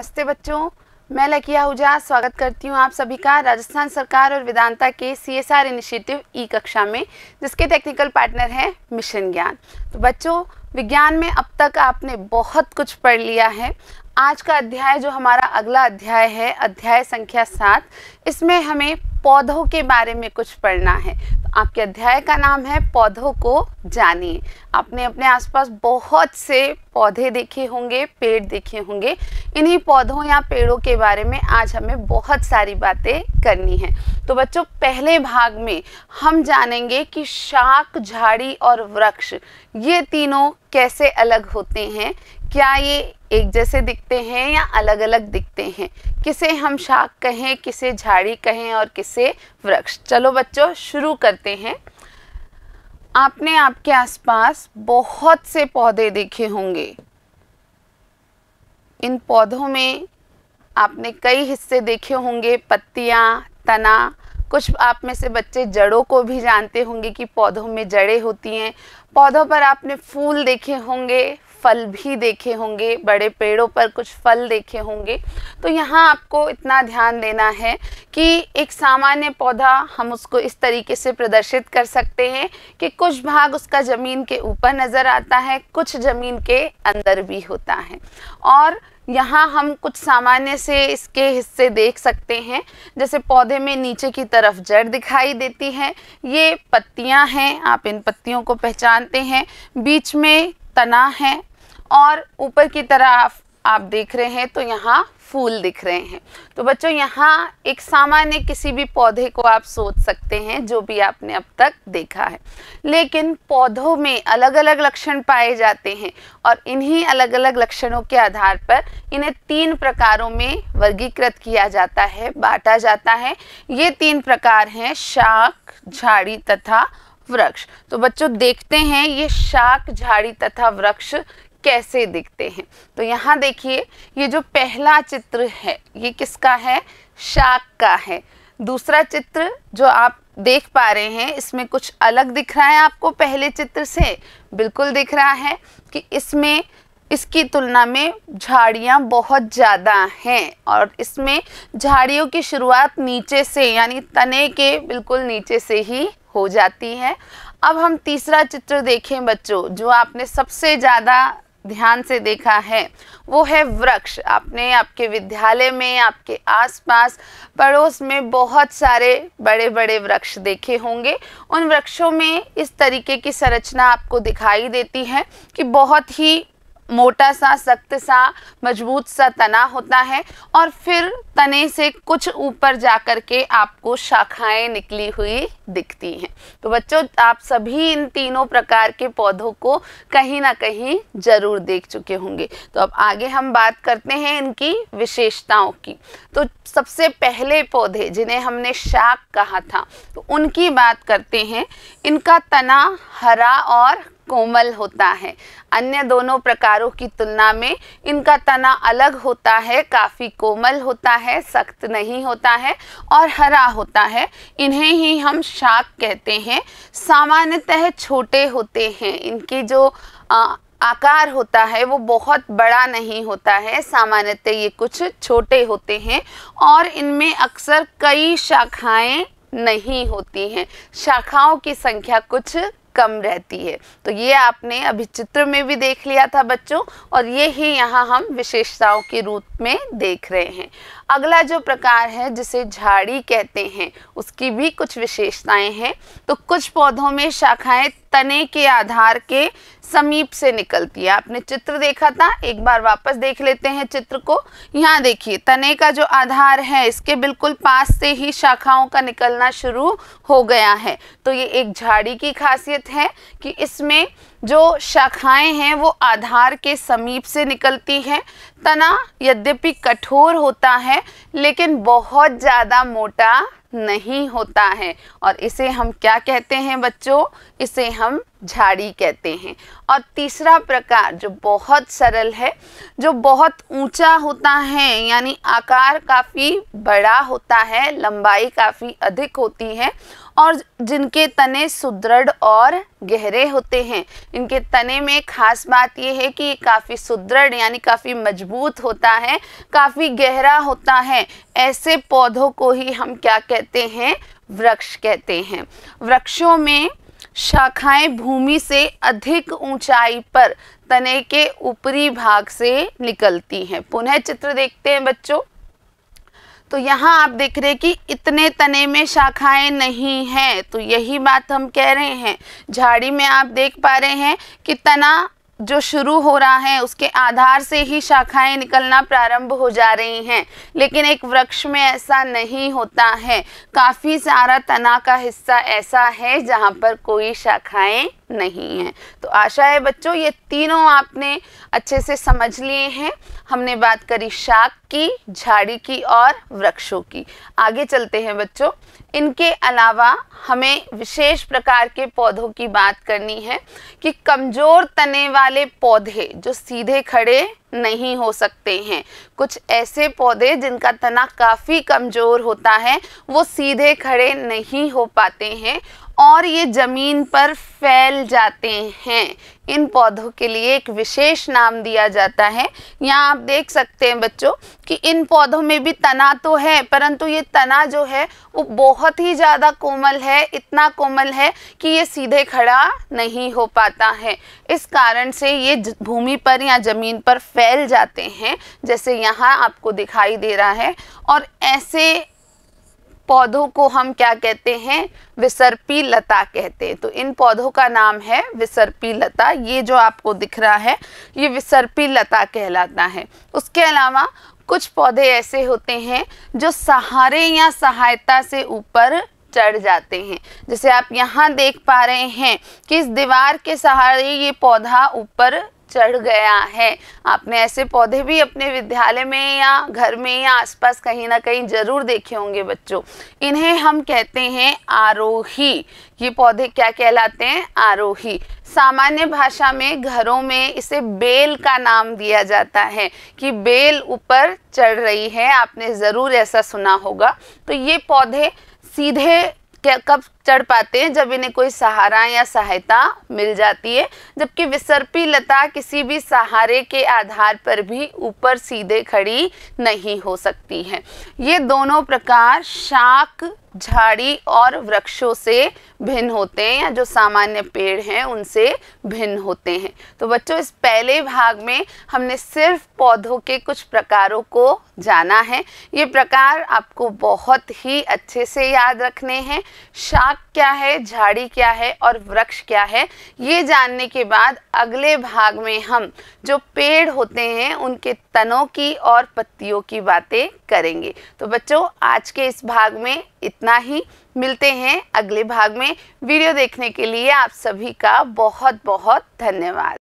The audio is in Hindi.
नमस्ते बच्चों, मैं लकी आहूजा स्वागत करती हूँ आप सभी का राजस्थान सरकार और वेदांता के CSR इनिशिएटिव ई कक्षा में, जिसके टेक्निकल पार्टनर हैं मिशन ज्ञान। तो बच्चों, विज्ञान में अब तक आपने बहुत कुछ पढ़ लिया है। आज का अध्याय जो हमारा अगला अध्याय है, अध्याय संख्या 7, इसमें हमें पौधों के बारे में कुछ पढ़ना है। तो आपके अध्याय का नाम है पौधों को जानिए। आपने अपने आसपास बहुत से पौधे देखे होंगे, पेड़ देखे होंगे। इन्हीं पौधों या पेड़ों के बारे में आज हमें बहुत सारी बातें करनी है। तो बच्चों, पहले भाग में हम जानेंगे कि शाख, झाड़ी और वृक्ष ये तीनों कैसे अलग होते हैं। क्या ये एक जैसे दिखते हैं या अलग अलग दिखते हैं? किसे हम शाख कहें, किसे झाड़ी कहें और किसे वृक्ष? चलो बच्चों, शुरू करते हैं। आपने आपके आसपास बहुत से पौधे देखे होंगे। इन पौधों में आपने कई हिस्से देखे होंगे, पत्तियां, तना। कुछ आप में से बच्चे जड़ों को भी जानते होंगे कि पौधों में जड़ें होती हैं। पौधों पर आपने फूल देखे होंगे, फल भी देखे होंगे, बड़े पेड़ों पर कुछ फल देखे होंगे। तो यहाँ आपको इतना ध्यान देना है कि एक सामान्य पौधा हम उसको इस तरीके से प्रदर्शित कर सकते हैं कि कुछ भाग उसका ज़मीन के ऊपर नज़र आता है, कुछ ज़मीन के अंदर भी होता है। और यहाँ हम कुछ सामान्य से इसके हिस्से देख सकते हैं। जैसे पौधे में नीचे की तरफ जड़ दिखाई देती है, ये पत्तियाँ हैं, आप इन पत्तियों को पहचानते हैं। बीच में तना है और ऊपर की तरफ आप देख रहे हैं तो यहाँ फूल दिख रहे हैं। तो बच्चों, यहाँ एक सामान्य किसी भी पौधे को आप सोच सकते हैं जो भी आपने अब तक देखा है। लेकिन पौधों में अलग अलग लक्षण पाए जाते हैं और इन्हीं अलग अलग लक्षणों के आधार पर इन्हें 3 प्रकारों में वर्गीकृत किया जाता है, बांटा जाता है। ये 3 प्रकार हैं, शाख, झाड़ी तथा वृक्ष। तो बच्चों, देखते हैं ये शाख, झाड़ी तथा वृक्ष कैसे दिखते हैं। तो यहाँ देखिए, ये जो पहला चित्र है ये किसका है? शाख का है। दूसरा चित्र जो आप देख पा रहे हैं, इसमें कुछ अलग दिख रहा है आपको पहले चित्र से? बिल्कुल दिख रहा है कि इसमें इसकी तुलना में झाड़ियाँ बहुत ज़्यादा हैं और इसमें झाड़ियों की शुरुआत नीचे से, यानी तने के बिल्कुल नीचे से ही हो जाती है। अब हम तीसरा चित्र देखें बच्चों, जो आपने सबसे ज़्यादा ध्यान से देखा है, वो है वृक्ष। आपने आपके विद्यालय में, आपके आसपास पड़ोस में बहुत सारे बड़े बड़े वृक्ष देखे होंगे। उन वृक्षों में इस तरीके की संरचना आपको दिखाई देती है कि बहुत ही मोटा सा, सख्त सा, मजबूत सा तना होता है और फिर तने से कुछ ऊपर जाकर के आपको शाखाएं निकली हुई दिखती हैं। तो बच्चों, आप सभी इन तीनों प्रकार के पौधों को कहीं ना कहीं ज़रूर देख चुके होंगे। तो अब आगे हम बात करते हैं इनकी विशेषताओं की। तो सबसे पहले पौधे जिन्हें हमने शाख कहा था, तो उनकी बात करते हैं। इनका तना हरा और कोमल होता है। अन्य दोनों प्रकारों की तुलना में इनका तना अलग होता है, काफ़ी कोमल होता है, सख्त नहीं होता है और हरा होता है। इन्हें ही हम शाख कहते हैं। सामान्यतः छोटे होते हैं। इनकी जो आकार होता है वो बहुत बड़ा नहीं होता है। सामान्यतः ये कुछ छोटे होते हैं और इनमें अक्सर कई शाखाएं नहीं होती हैं। शाखाओं की संख्या कुछ कम रहती है। तो ये आपने अभी चित्र में भी देख लिया था बच्चों, और ये ही यहाँ हम विशेषताओं के रूप में देख रहे हैं। अगला जो प्रकार है जिसे झाड़ी कहते हैं, उसकी भी कुछ विशेषताएं हैं। तो कुछ पौधों में शाखाएं तने के आधार के समीप से निकलती है। आपने चित्र देखा था, एक बार वापस देख लेते हैं चित्र को। यहाँ देखिए, तने का जो आधार है इसके बिल्कुल पास से ही शाखाओं का निकलना शुरू हो गया है। तो ये एक झाड़ी की खासियत है कि इसमें जो शाखाएं हैं वो आधार के समीप से निकलती हैं। तना यद्यपि कठोर होता है लेकिन बहुत ज़्यादा मोटा नहीं होता है और इसे हम क्या कहते हैं बच्चों? इसे हम झाड़ी कहते हैं। और तीसरा प्रकार जो बहुत सरल है, जो बहुत ऊंचा होता है, यानी आकार काफ़ी बड़ा होता है, लंबाई काफ़ी अधिक होती है और जिनके तने सुदृढ़ और गहरे होते हैं। इनके तने में खास बात यह है कि ये काफ़ी सुदृढ़ यानी काफ़ी मजबूत होता है, काफ़ी गहरा होता है। ऐसे पौधों को ही हम क्या कहते हैं? वृक्ष कहते हैं। वृक्षों में शाखाएं भूमि से अधिक ऊंचाई पर तने के ऊपरी भाग से निकलती हैं। पुनः चित्र देखते हैं बच्चों। तो यहाँ आप देख रहे हैं कि इतने तने में शाखाएं नहीं हैं, तो यही बात हम कह रहे हैं। झाड़ी में आप देख पा रहे हैं कि तना जो शुरू हो रहा है उसके आधार से ही शाखाएं निकलना प्रारंभ हो जा रही हैं, लेकिन एक वृक्ष में ऐसा नहीं होता है। काफ़ी सारा तना का हिस्सा ऐसा है जहाँ पर कोई शाखाएं नहीं हैं। तो आशा है बच्चों ये तीनों आपने अच्छे से समझ लिए हैं। हमने बात करी शाख की, झाड़ी की और वृक्षों की। आगे चलते हैं बच्चों। इनके अलावा हमें विशेष प्रकार के पौधों की बात करनी है कि कमज़ोर तने वाले पौधे जो सीधे खड़े नहीं हो सकते हैं। कुछ ऐसे पौधे जिनका तना काफ़ी कमज़ोर होता है, वो सीधे खड़े नहीं हो पाते हैं और ये ज़मीन पर फैल जाते हैं। इन पौधों के लिए एक विशेष नाम दिया जाता है। यहाँ आप देख सकते हैं बच्चों कि इन पौधों में भी तना तो है, परंतु ये तना जो है वो बहुत ही ज़्यादा कोमल है, इतना कोमल है कि ये सीधे खड़ा नहीं हो पाता है। इस कारण से ये भूमि पर या ज़मीन पर फैल जाते हैं, जैसे यहाँ आपको दिखाई दे रहा है। और ऐसे पौधों को हम क्या कहते हैं? विसर्पी लता कहते हैं। तो इन पौधों का नाम है विसर्पी लता। ये जो आपको दिख रहा है ये विसर्पी लता कहलाता है। उसके अलावा कुछ पौधे ऐसे होते हैं जो सहारे या सहायता से ऊपर चढ़ जाते हैं। जैसे आप यहाँ देख पा रहे हैं कि इस दीवार के सहारे ये पौधा ऊपर चढ़ गया है। आपने ऐसे पौधे भी अपने विद्यालय में या घर में या आसपास कहीं ना कहीं जरूर देखे होंगे बच्चों। इन्हें हम कहते हैं आरोही। ये पौधे क्या कहलाते हैं? आरोही। सामान्य भाषा में घरों में इसे बेल का नाम दिया जाता है कि बेल ऊपर चढ़ रही है। आपने ज़रूर ऐसा सुना होगा। तो ये पौधे सीधे कब चढ़ पाते हैं? जब इन्हें कोई सहारा या सहायता मिल जाती है, जबकि विसर्पी लता किसी भी सहारे के आधार पर भी ऊपर सीधे खड़ी नहीं हो सकती है। ये दोनों प्रकार शाख, झाड़ी और वृक्षों से भिन्न होते हैं, या जो सामान्य पेड़ हैं उनसे भिन्न होते हैं। तो बच्चों इस पहले भाग में हमने सिर्फ पौधों के कुछ प्रकारों को जाना है। ये प्रकार आपको बहुत ही अच्छे से याद रखने हैं। शाख क्या है, झाड़ी क्या है और वृक्ष क्या है, ये जानने के बाद अगले भाग में हम जो पेड़ होते हैं उनके तनों की और पत्तियों की बातें करेंगे। तो बच्चों आज के इस भाग में इतना ही। मिलते हैं अगले भाग में। वीडियो देखने के लिए आप सभी का बहुत बहुत धन्यवाद।